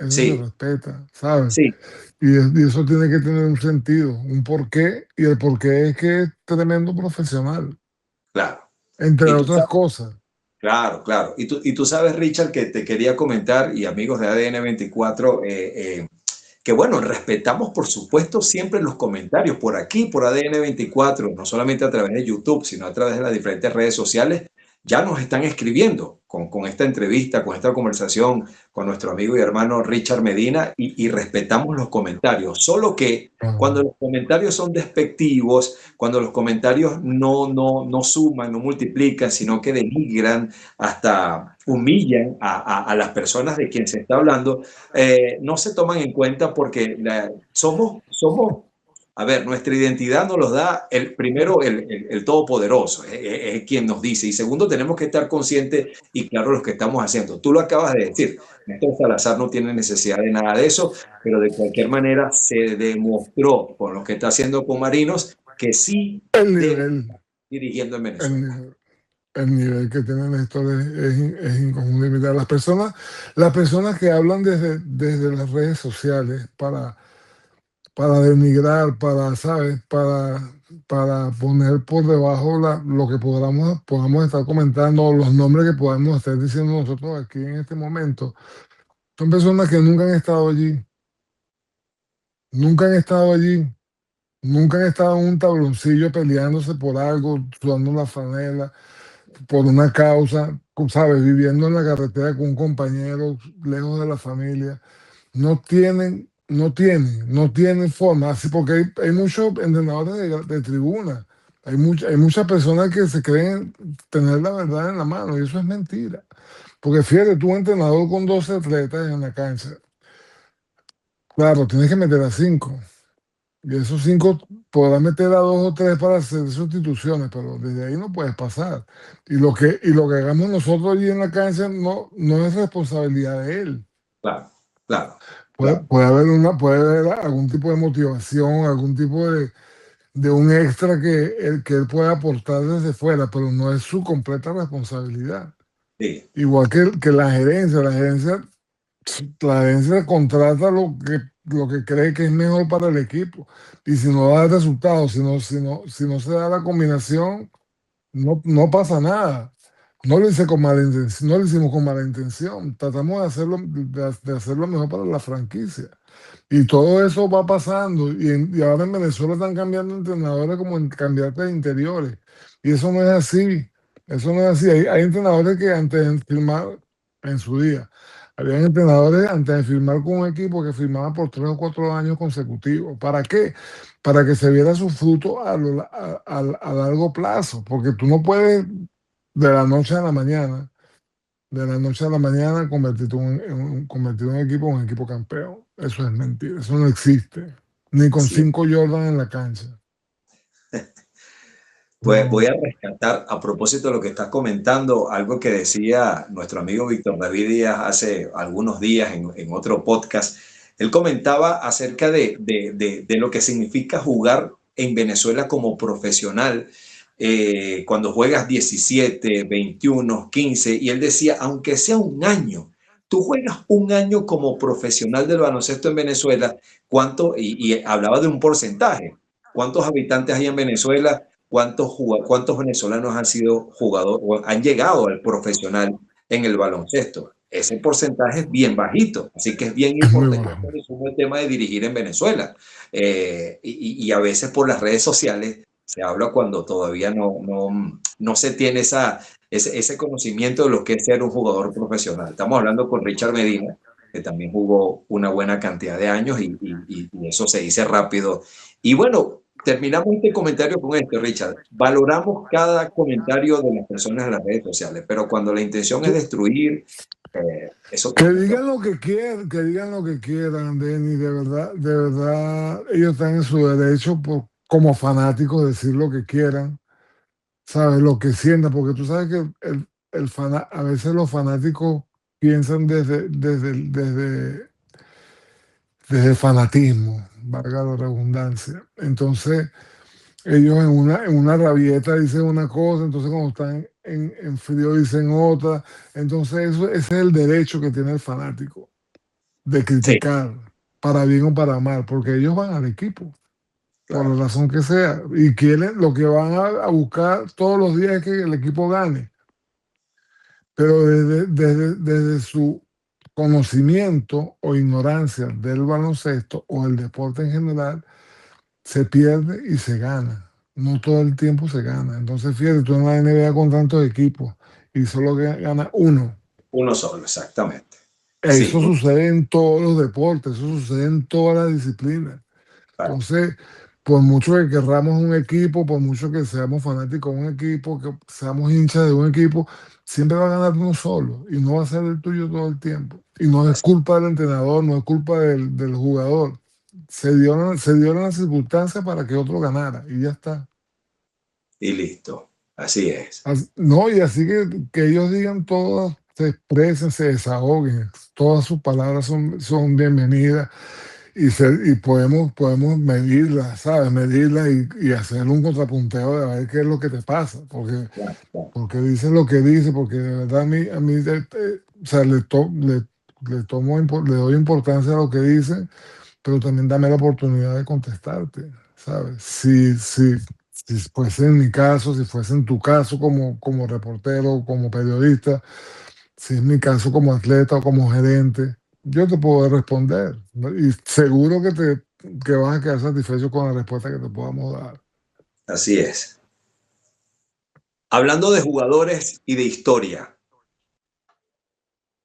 Sí, respeta, ¿sabes? sí, Y eso tiene que tener un sentido, un porqué, y el porqué es que es tremendo profesional, claro. entre Y tú otras sabes, cosas. claro, claro. Y tú sabes, Richard, que te quería comentar, y amigos de ADN 24, que bueno, respetamos por supuesto siempre los comentarios por aquí, por ADN 24, no solamente a través de YouTube, sino a través de las diferentes redes sociales. Ya nos están escribiendo con esta entrevista, con esta conversación con nuestro amigo y hermano Richard Medina y respetamos los comentarios. Solo que cuando Ah, los comentarios son despectivos, cuando los comentarios no suman, no multiplican, sino que denigran, hasta humillan a las personas de quien se está hablando, no se toman en cuenta porque a ver, nuestra identidad nos los da primero el Todopoderoso, es quien nos dice. Y segundo, tenemos que estar conscientes y claros de lo que estamos haciendo. Tú lo acabas de decir, Néstor Salazar no tiene necesidad de nada de eso, pero de cualquier manera se demostró con lo que está haciendo con Marinos que sí el debe nivel, estar dirigiendo en el Venezuela. nivel, el nivel que tiene Néstor es inconfundible. Las personas que hablan desde las redes sociales para denigrar, ¿sabes? Para poner por debajo lo que podamos estar comentando o los nombres que podamos estar diciendo nosotros aquí en este momento. Son personas que nunca han estado allí, nunca han estado allí, nunca han estado en un tabloncillo peleándose por algo, sudando la franela, por una causa, ¿sabes? Viviendo en la carretera con un compañero, lejos de la familia. No tienen forma, así porque hay muchos entrenadores de tribuna, hay muchas personas que se creen tener la verdad en la mano y eso es mentira. Porque fíjate, tú entrenador con 12 atletas en la cancha, claro, tienes que meter a 5 y esos 5 podrás meter a 2 o 3 para hacer sustituciones, pero desde ahí no puedes pasar. Y lo que hagamos nosotros allí en la cancha no es responsabilidad de él. Claro, claro, claro. Puede haber algún tipo de motivación, algún tipo de un extra que él pueda aportar desde fuera, pero no es su completa responsabilidad. Sí, Igual que la gerencia contrata lo que cree que es mejor para el equipo. Y si no da resultados, si no se da la combinación, no pasa nada. No lo hice con mala intención, no lo hicimos con mala intención. Tratamos de hacerlo mejor para la franquicia. Y todo eso va pasando. Y ahora en Venezuela están cambiando entrenadores como en cambiarte de interiores. Y eso no es así. Eso no es así. Hay entrenadores que antes de firmar, en su día, habían entrenadores antes de firmar con un equipo que firmaban por 3 o 4 años consecutivos. ¿Para qué? Para que se viera su fruto a largo plazo. Porque tú no puedes de la noche a la mañana De la noche a la mañana convertir un equipo en un equipo campeón. Eso es mentira, eso no existe. Ni con Así es. 5 Jordan en la cancha. Pues voy No. a rescatar, a propósito de lo que estás comentando, algo que decía nuestro amigo Víctor David Díaz hace algunos días en otro podcast. Él comentaba acerca de lo que significa jugar en Venezuela como profesional, cuando juegas 17, 21, 15, y él decía, aunque sea un año, tú juegas un año como profesional del baloncesto en Venezuela, ¿cuánto? Y hablaba de un porcentaje. ¿Cuántos habitantes hay en Venezuela? ¿Cuántos venezolanos han sido jugadores o han llegado al profesional en el baloncesto? Ese porcentaje es bien bajito, así que es bien Es muy importante bajo. el tema de dirigir en Venezuela. Y a veces por las redes sociales se habla cuando todavía no se tiene ese conocimiento de lo que es ser un jugador profesional. Estamos hablando con Richard Medina, que también jugó una buena cantidad de años y eso se dice rápido. Y bueno, terminamos este comentario con esto, Richard. Valoramos cada comentario de las personas en las redes sociales, pero cuando la intención es destruir, eso Que como que... digan lo que quieran, que digan lo que quieran, Denny, de verdad, ellos están en su derecho como fanáticos de decir lo que quieran, ¿sabes? Lo que sientan, porque tú sabes que a veces los fanáticos piensan desde el fanatismo, valga la redundancia. Entonces, ellos en una rabieta dicen una cosa, entonces cuando están en frío dicen otra. Entonces, ese es el derecho que tiene el fanático de Sí, criticar, para bien o para mal, porque ellos van al equipo, por la claro. razón que sea, y quieren, lo que van a buscar todos los días es que el equipo gane, pero desde su conocimiento o ignorancia del baloncesto o el deporte en general, se pierde y se gana. No todo el tiempo se gana. Entonces, fíjate, tú en la NBA con tantos equipos y solo gana uno. Uno solo, exactamente. Sí, Eso sucede en todos los deportes, eso sucede en todas las disciplinas. claro. Entonces, por mucho que querramos un equipo, por mucho que seamos fanáticos de un equipo, que seamos hinchas de un equipo, siempre va a ganar uno solo y no va a ser el tuyo todo el tiempo. Y no es culpa del entrenador, no es culpa del jugador. Se dieron las circunstancias para que otro ganara y ya está. Y listo. Así es. No, y así que ellos digan todas, se expresen, se desahoguen, todas sus palabras son bienvenidas y podemos medirlas, ¿sabes? Medirlas y hacer un contrapunteo de ver qué es lo que te pasa, Claro, claro. porque dice lo que dice, porque de verdad a mí o sea, le doy importancia a lo que dice, pero también dame la oportunidad de contestarte, ¿sabes? Si fuese en mi caso, si fuese en tu caso como reportero, como periodista, si es mi caso como atleta o como gerente, yo te puedo responder, ¿no? Y seguro que vas a quedar satisfecho con la respuesta que te podamos dar. Así es. Hablando de jugadores y de historia,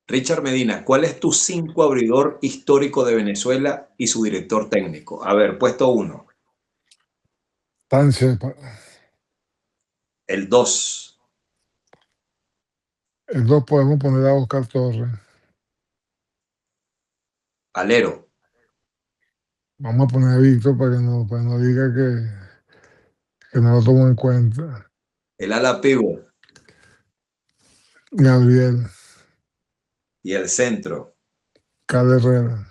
Richard Medina, ¿cuál es tu 5 abridor histórico de Venezuela y su director técnico? A ver, puesto 1. Sánchez, El 2. el dos podemos poner a Oscar Torres. Alero. Vamos a poner a Víctor para que no diga que no lo tomo en cuenta. El ala pívot Gabriel, y el centro. Cal Herrera,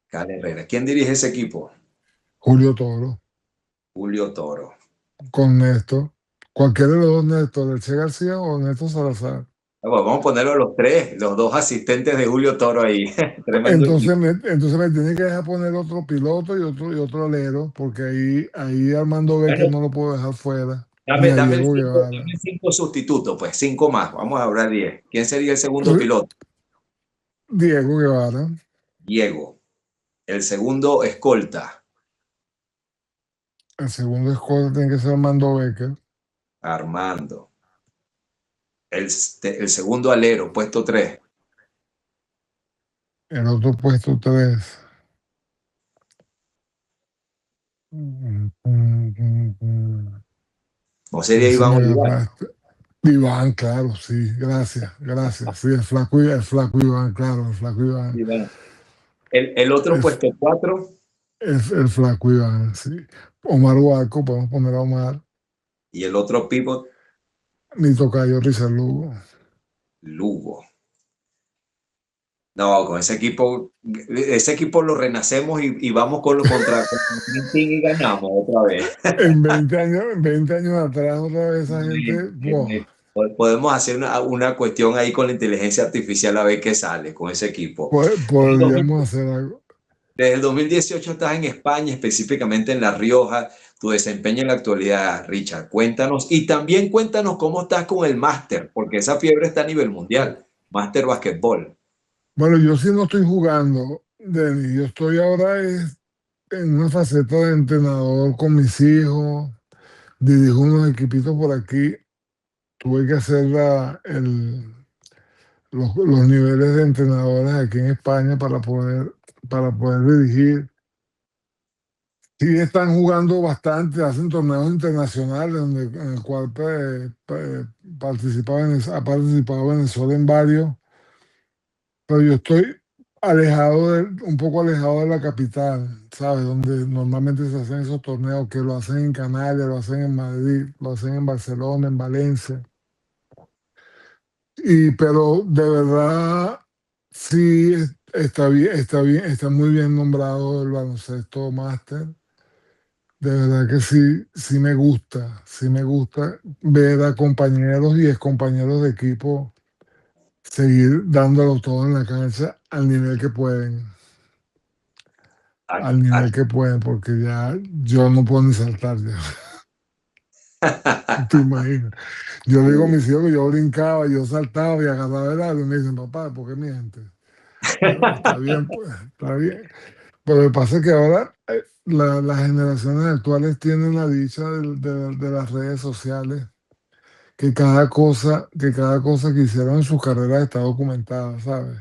Cal Herrera. ¿Quién dirige ese equipo? Julio Toro, Julio Toro. con Néstor. Cualquiera de los dos Néstor, el Che García o Néstor Salazar. Vamos a ponerlo los tres, los dos asistentes de Julio Toro ahí. Tremendo Entonces equipo. me tiene que dejar poner otro piloto y otro alero, porque ahí Armando Becker Bueno, no lo puedo dejar fuera, ni a Diego Guevara. dame el 5 sustitutos, pues 5 más. Vamos a hablar 10. ¿Quién sería el segundo R- piloto? Diego Guevara, Diego. El segundo escolta. el segundo escolta tiene que ser Armando Becker, Armando. El segundo alero, puesto 3. el otro puesto 3. No sería Ese Iván me Olivar. agarraste. Iván, claro, sí, gracias, gracias. Sí, el flaco Iván, claro, el flaco Iván. Y bueno, el otro El, puesto 4 el flaco Iván, sí. Omar Huaco, podemos poner a Omar. y el otro pivot, Mi tocayo Richard Lugo. Lugo. No, con ese equipo lo renacemos y vamos contra Team y ganamos otra vez. En 20 años atrás, otra vez esa gente, wow, Podemos hacer una cuestión ahí con la inteligencia artificial a ver qué sale con ese equipo. Desde el 2000 podríamos hacer algo. desde el 2018 estás en España, específicamente en La Rioja. Tu desempeño en la actualidad, Richard, cuéntanos. Y también cuéntanos cómo estás con el máster, porque esa fiebre está a nivel mundial. Máster basquetbol. Bueno, yo sí no estoy jugando, Denis. Yo estoy ahora en una faceta de entrenador con mis hijos. Dirijo unos equipitos por aquí. Tuve que hacer los niveles de entrenadores aquí en España para poder dirigir. Sí están jugando bastante, hacen torneos internacionales en el cual ha participado Venezuela en varios, pero yo estoy un poco alejado de la capital, ¿sabes? Donde normalmente se hacen esos torneos, que lo hacen en Canarias, lo hacen en Madrid, lo hacen en Barcelona, en Valencia. Pero de verdad, sí está bien, está muy bien nombrado el baloncesto máster. De verdad que sí, sí me gusta ver a compañeros y excompañeros de equipo seguir dándolo todo en la cancha al nivel que pueden, porque ya yo no puedo ni saltar ya. ¿Te imaginas? Yo le digo a mis hijos que yo brincaba, yo saltaba y agarraba el aro y me dicen, papá, ¿por qué mientes? Yo, está bien, pues, está bien. Pero lo que pasa es que ahora las generaciones actuales tienen la dicha de las redes sociales, que cada cosa que hicieron en sus carreras está documentada, ¿sabes?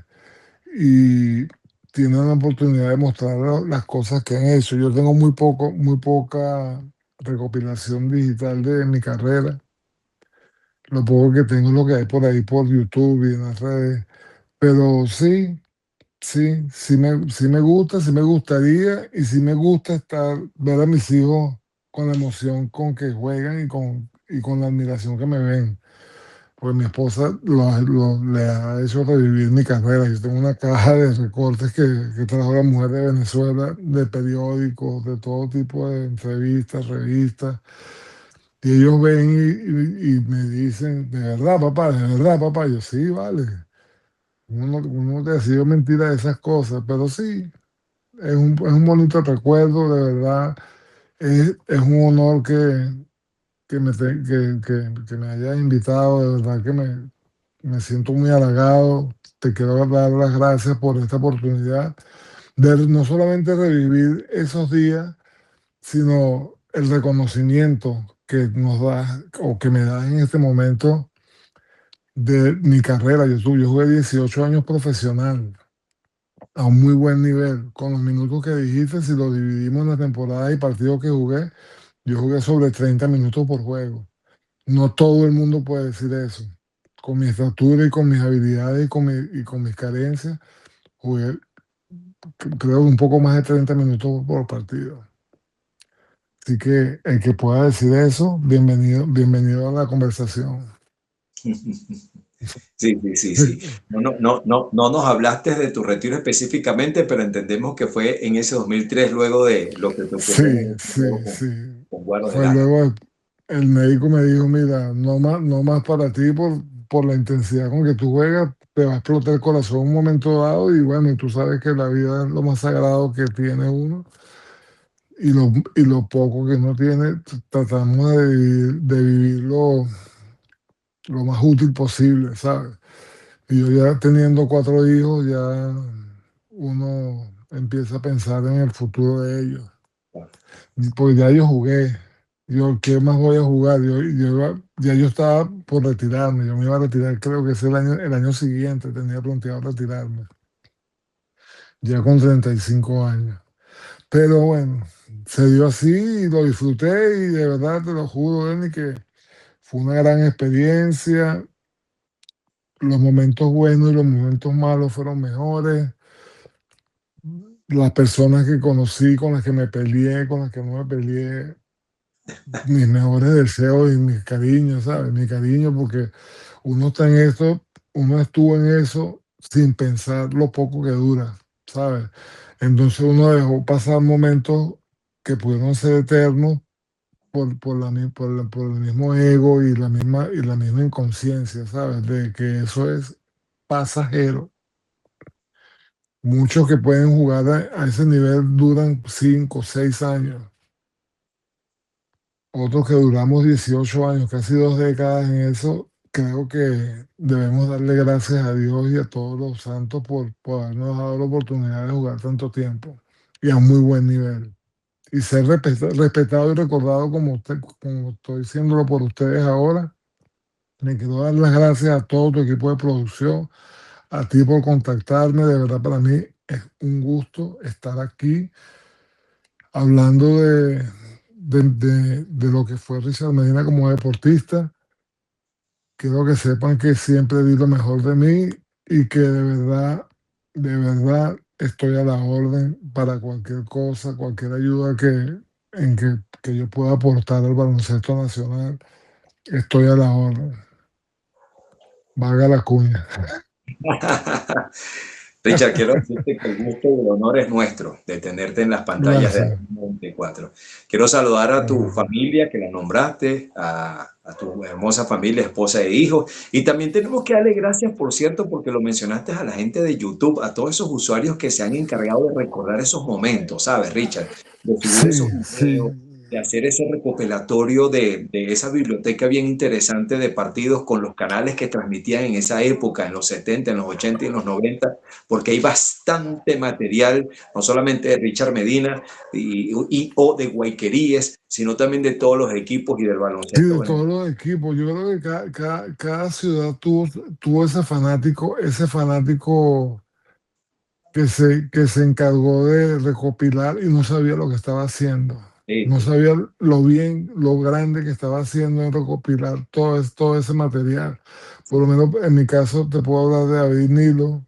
Y tienen la oportunidad de mostrar las cosas que han hecho. Yo tengo muy poca recopilación digital de mi carrera. Lo poco que tengo es lo que hay por ahí por YouTube y en las redes. Pero sí, sí me gusta, sí me gustaría y sí me gusta ver a mis hijos con la emoción con que juegan y con la admiración que me ven. Pues mi esposa le ha hecho revivir mi carrera. Yo tengo una caja de recortes que trajo la mujer de Venezuela, de periódicos, de todo tipo de entrevistas, revistas. Y ellos ven y me dicen, de verdad, papá. Yo, sí, vale. Uno te decidió mentira de esas cosas, pero sí, es un bonito recuerdo, de verdad. Es un honor que me hayas invitado, de verdad que me siento muy halagado. Te quiero dar las gracias por esta oportunidad de no solamente revivir esos días, sino el reconocimiento que nos da o que me da en este momento de mi carrera. Yo jugué 18 años profesional a un muy buen nivel. Con los minutos que dijiste, si lo dividimos en la temporada y partidos que jugué, yo jugué sobre 30 minutos por juego. No todo el mundo puede decir eso. Con mi estatura y con mis habilidades y con mis carencias, jugué creo un poco más de 30 minutos por partido. Así que el que pueda decir eso, bienvenido a la conversación. Sí, sí, sí, sí. No nos hablaste de tu retiro específicamente, pero entendemos que fue en ese 2003 luego de lo que te ocurrió Sí. con Guaros del Fue Lara. luego, el médico me dijo, mira, no más para ti por la intensidad con que tú juegas, te va a explotar el corazón en un momento dado y bueno, tú sabes que la vida es lo más sagrado que tiene uno y lo poco que no tiene, tratamos de vivirlo lo más útil posible, ¿sabes? Y yo ya teniendo 4 hijos, ya uno empieza a pensar en el futuro de ellos. Pues ya yo jugué. Yo, ¿qué más voy a jugar? Ya yo estaba por retirarme. Yo me iba a retirar, creo que es el año siguiente. Tenía planteado retirarme. Ya con 35 años. Pero bueno, se dio así y lo disfruté y de verdad te lo juro, Denny, que fue una gran experiencia. Los momentos buenos y los momentos malos fueron mejores. Las personas que conocí, con las que me peleé, con las que no me peleé, mis mejores deseos y mis cariños, ¿sabes? Mi cariño, porque uno está en esto, uno estuvo en eso sin pensar lo poco que dura, ¿sabes? Entonces uno dejó pasar momentos que pudieron ser eternos por el mismo ego y la misma inconsciencia, ¿sabes? De que eso es pasajero. Muchos que pueden jugar a ese nivel duran 5 o 6 años. Otros que duramos 18 años, casi 2 décadas en eso. Creo que debemos darle gracias a Dios y a todos los santos por habernos dado la oportunidad de jugar tanto tiempo y a un muy buen nivel. Y ser respetado y recordado como estoy diciéndolo por ustedes ahora. Me quiero dar las gracias a todo tu equipo de producción, a ti por contactarme. De verdad, para mí es un gusto estar aquí hablando de lo que fue Richard Medina como deportista. Quiero que sepan que siempre di lo mejor de mí y que de verdad estoy a la orden para cualquier cosa, cualquier ayuda que yo pueda aportar al baloncesto nacional. Estoy a la orden. Valga la cuña. Richard, quiero decirte que el gusto y el honor es nuestro de tenerte en las pantallas de Gracias. ADN 24. Quiero saludar a tu Gracias. familia que la nombraste, a tu hermosa familia, esposa e hijos. Y también tenemos que darle gracias, por cierto, porque lo mencionaste a la gente de YouTube, a todos esos usuarios que se han encargado de recordar esos momentos, ¿sabes, Richard? De subir Sí, esos videos, sí. de hacer ese recopilatorio de esa biblioteca bien interesante de partidos con los canales que transmitían en esa época, en los 70, en los 80 y en los 90, porque hay bastante material, no solamente de Richard Medina o de Guayqueríes, sino también de todos los equipos y del Sí, baloncesto de todos venezolano. los equipos. Yo creo que cada ciudad tuvo ese fanático que se encargó de recopilar y no sabía lo que estaba haciendo. Sí, No sí. sabía lo grande que estaba haciendo en recopilar todo ese material. Por lo menos en mi caso te puedo hablar de David Nilo.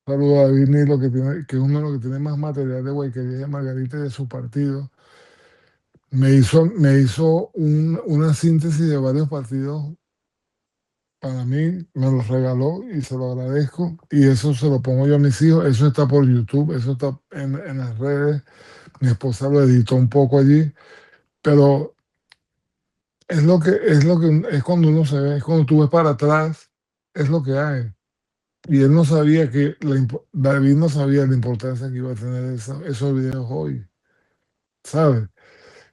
Saludo a David Nilo, que es uno de los que tiene más material de Guayquería de Margarita y de su partido. Me hizo una síntesis de varios partidos para mí, me los regaló y se lo agradezco. Y eso se lo pongo yo a mis hijos. Eso está por YouTube, eso está en las redes. Mi esposa lo editó un poco allí, pero es cuando uno se ve, es cuando tú ves para atrás, es lo que hay. Y él no sabía David no sabía la importancia que iba a tener esos videos hoy, ¿sabes?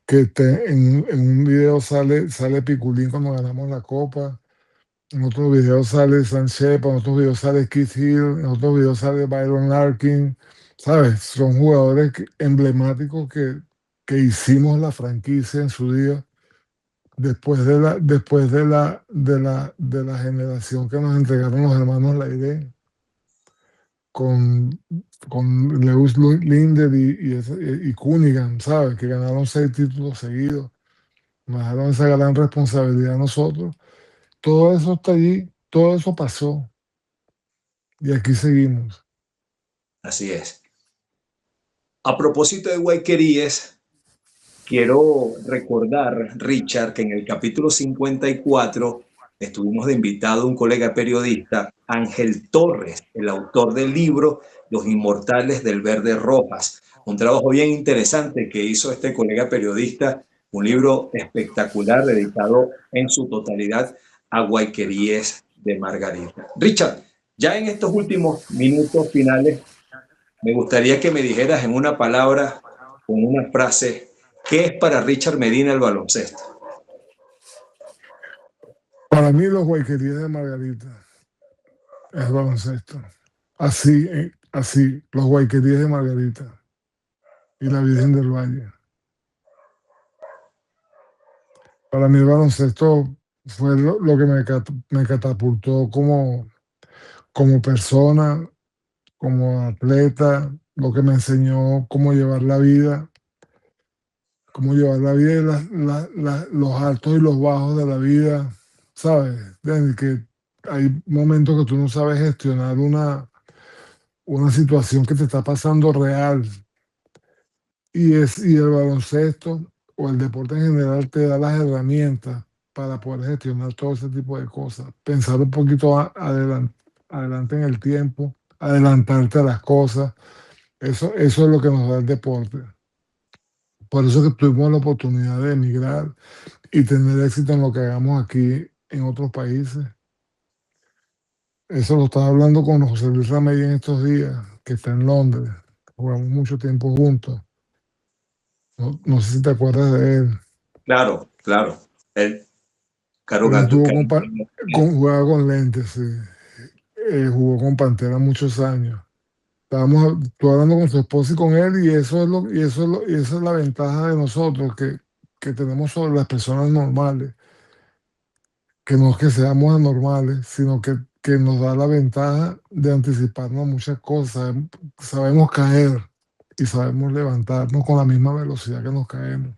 En un video sale Piculín cuando ganamos la copa. En otros videos sale Sanchepa, en otros videos sale Keith Hill, en otros videos sale Byron Larkin, ¿sabes? Son jugadores emblemáticos que hicimos la franquicia en su día, después de la generación que nos entregaron los hermanos Lairé, con, con Lewis Linder y Cunningham, ¿sabes? Que ganaron 6 títulos seguidos, nos dejaron esa gran responsabilidad a nosotros. Todo eso está allí, todo eso pasó. Y aquí seguimos. Así es. A propósito de Guayqueríes, quiero recordar, Richard, que en el capítulo 54 estuvimos de invitado un colega periodista, Ángel Torres, el autor del libro Los Inmortales del Verde Rojas. Un trabajo bien interesante que hizo este colega periodista, un libro espectacular dedicado en su totalidad a Guayqueríes de Margarita. Richard, ya en estos últimos minutos finales, me gustaría que me dijeras en una palabra, con una frase, ¿qué es para Richard Medina el baloncesto? Para mí los Guayquerías de Margarita es baloncesto. Así, los Guayquerías de Margarita y la Virgen del Valle. Para mí el baloncesto fue lo que me catapultó como persona, como atleta, lo que me enseñó cómo llevar la vida. cómo llevar la vida y los altos y los bajos de la vida, ¿sabes? Danny, que hay momentos que tú no sabes gestionar una situación que te está pasando real y el baloncesto o el deporte en general te da las herramientas para poder gestionar todo ese tipo de cosas. Pensar un poquito adelante en el tiempo, adelantarte a las cosas. Eso es lo que nos da el deporte. Por eso que tuvimos la oportunidad de emigrar y tener éxito en lo que hagamos aquí en otros países. Eso lo estaba hablando con José Luis Ramey en estos días, que está en Londres. Jugamos mucho tiempo juntos. No sé si te acuerdas de él. Claro, claro. El Él Carugato. estuvo jugaba con lentes, sí. Jugó con Pantera muchos años. Estuve hablando con su esposa y con él, y esa es la ventaja de nosotros que tenemos sobre las personas normales, que no es que seamos anormales, sino que nos da la ventaja de anticiparnos a muchas cosas. Sabemos caer y sabemos levantarnos con la misma velocidad que nos caemos.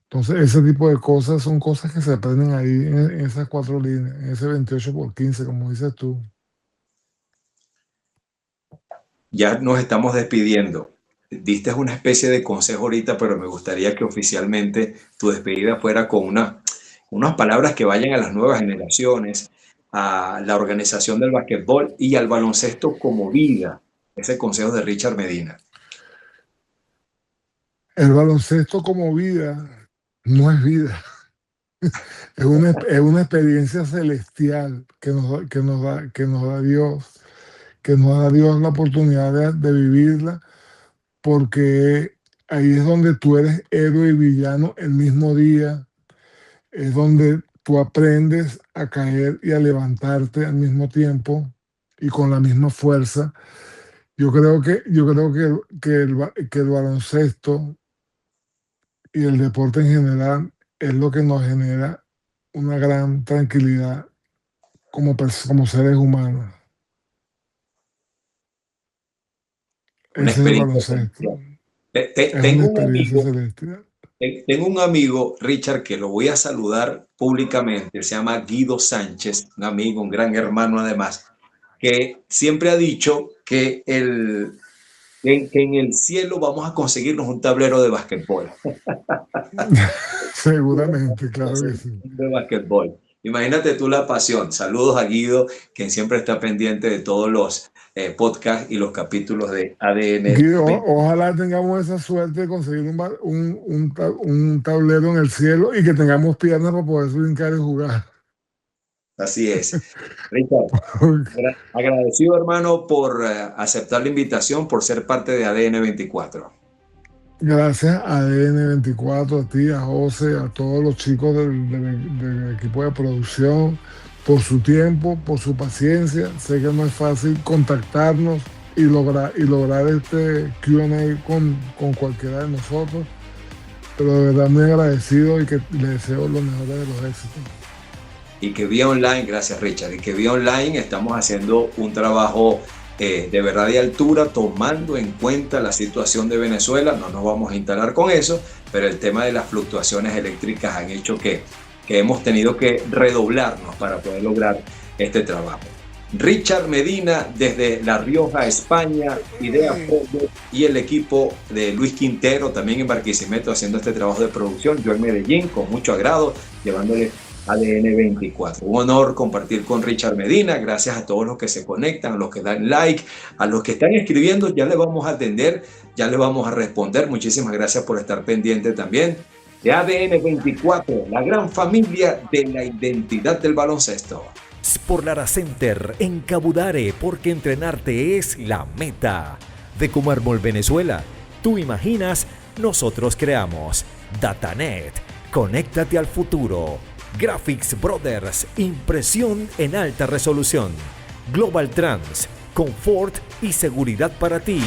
Entonces, ese tipo de cosas son cosas que se aprenden ahí en esas 4 líneas, en ese 28x15, como dices tú. Ya nos estamos despidiendo. Diste una especie de consejo ahorita, pero me gustaría que oficialmente tu despedida fuera con unas palabras que vayan a las nuevas generaciones, a la organización del basquetbol y al baloncesto como vida. Ese consejo de Richard Medina. El baloncesto como vida no es vida. Es una experiencia celestial que nos da Dios, que nos da Dios la oportunidad de vivirla, porque ahí es donde tú eres héroe y villano el mismo día, es donde tú aprendes a caer y a levantarte al mismo tiempo y con la misma fuerza. Yo creo que el baloncesto y el deporte en general es lo que nos genera una gran tranquilidad como seres humanos. Una Ese es el experiencia baloncesto. celestial. Es una experiencia celestial. Tengo un amigo, Richard, que lo voy a saludar públicamente. Se llama Guido Sánchez, un amigo, un gran hermano además, que siempre ha dicho que en el cielo vamos a conseguirnos un tablero de basquetbol. Seguramente, claro que sí. De basquetbol. Imagínate tú la pasión. Saludos a Guido, quien siempre está pendiente de todos los podcasts y los capítulos de ADN. Guido, ojalá tengamos esa suerte de conseguir un tablero en el cielo y que tengamos piernas para poder brincar y jugar. Así es. Richard, agradecido hermano por aceptar la invitación, por ser parte de ADN 24. Gracias a ADN24, a ti, a José, a todos los chicos del equipo de producción, por su tiempo, por su paciencia. Sé que no es fácil contactarnos y lograr este Q&A con cualquiera de nosotros, pero de verdad muy agradecido y que le deseo lo mejor de los éxitos. Y que vía online, gracias Richard, y que vía online estamos haciendo un trabajo de verdad de altura, tomando en cuenta la situación de Venezuela. No nos vamos a instalar con eso, pero el tema de las fluctuaciones eléctricas han hecho que hemos tenido que redoblarnos para poder lograr este trabajo. Richard Medina desde La Rioja, España, Idea Fútbol, y el equipo de Luis Quintero también en Barquisimeto haciendo este trabajo de producción. Yo en Medellín con mucho agrado llevándole ADN 24. Un honor compartir con Richard Medina. Gracias a todos los que se conectan, a los que dan like, a los que están escribiendo. Ya le vamos a atender, ya le vamos a responder. Muchísimas gracias por estar pendiente también de ADN 24, la gran familia de la identidad del baloncesto. Por Lara Center en Cabudare, porque entrenarte es la meta. De Comarmol Venezuela, tú imaginas, nosotros creamos. Datanet, conéctate al futuro. Graphics Brothers, impresión en alta resolución. Global Trans, confort y seguridad para ti.